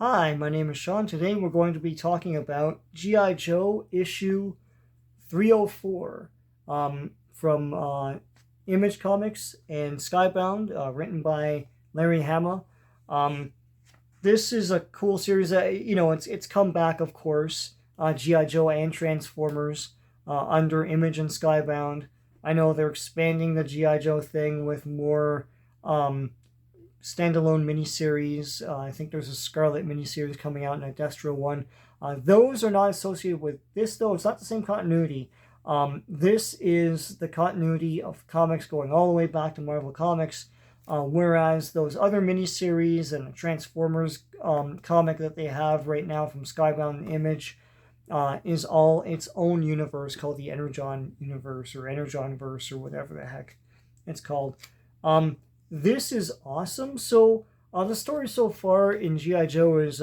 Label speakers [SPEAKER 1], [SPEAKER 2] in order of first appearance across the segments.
[SPEAKER 1] Hi, my name is Sean. Today we're going to be talking about G.I. Joe issue 304 from Image Comics and Skybound, written by Larry Hama. Um, this is a cool series. It's come back, of course, G.I. Joe and Transformers under Image and Skybound. I know they're expanding the G.I. Joe thing with more standalone miniseries. I think there's a Scarlet miniseries coming out and a Destro one. Those are not associated with this, though. It's not the same continuity. This is the continuity of comics going all the way back to Marvel Comics, whereas those other miniseries and the Transformers comic that they have right now from Skybound and Image is all its own universe called the Energon universe or Energonverse or whatever the heck it's called. This is awesome. So the story so far in G.I. Joe is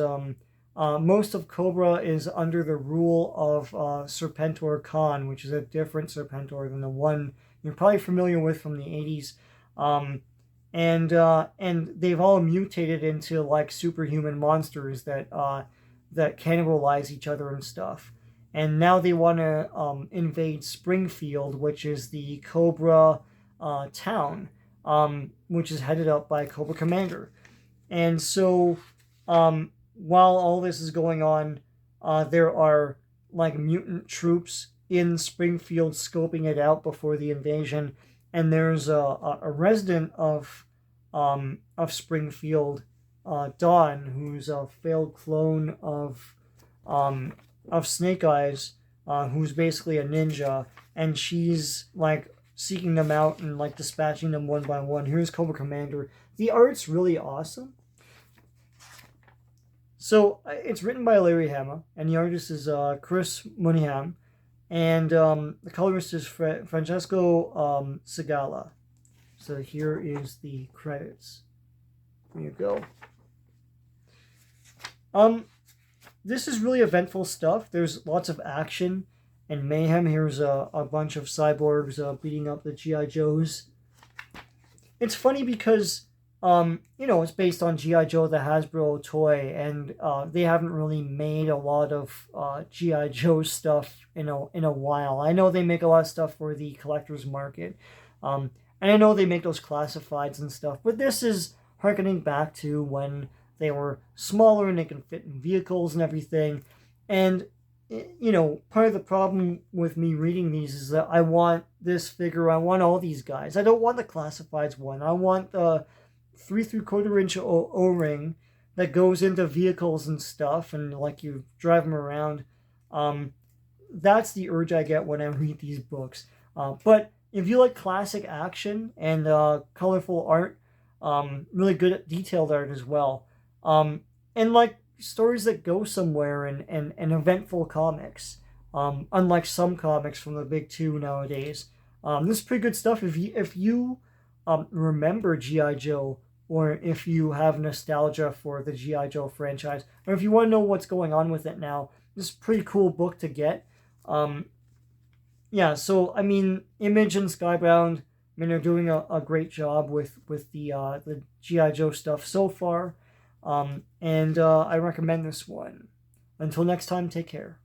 [SPEAKER 1] most of Cobra is under the rule of Serpentor Khan, which is a different Serpentor than the one you're probably familiar with from the 80s. And they've all mutated into like superhuman monsters that cannibalize each other and stuff. And now they want to invade Springfield, which is the Cobra town. Which is headed up by Cobra Commander. And so, while all this is going on, there are like mutant troops in Springfield scoping it out before the invasion. And there's a resident of Springfield, Dawn, who's a failed clone of Snake Eyes, who's basically a ninja, and she's like seeking them out and like dispatching them one by one. Here's Cobra Commander. The art's really awesome. So it's written by Larry Hama, and the artist is Chris Mooneyham, and the colorist is Francesco Segala. So here is the credits. There you go. This is really eventful stuff. There's lots of action and mayhem. Here's a bunch of cyborgs beating up the G.I. Joes. It's funny because, it's based on G.I. Joe, the Hasbro toy, and they haven't really made a lot of G.I. Joe stuff in a while. I know they make a lot of stuff for the collector's market, and I know they make those classifieds and stuff, but this is harkening back to when they were smaller and they can fit in vehicles and everything. And part of the problem with me reading these is that I want this figure, I want all these guys. I don't want the classifieds one. I want the 3 3/4 inch O-ring that goes into vehicles and stuff, and like you drive them around. That's the urge I get when I read these books. But if you like classic action and colorful art, really good detailed art as well, and like stories that go somewhere and eventful comics, unlike some comics from the big two nowadays. This is pretty good stuff. If you remember G.I. Joe, or if you have nostalgia for the G.I. Joe franchise, or if you want to know what's going on with it now, this is a pretty cool book to get. So I mean, Image and Skybound, they're doing a great job with the G.I. Joe stuff so far. And I recommend this one. Until next time, take care.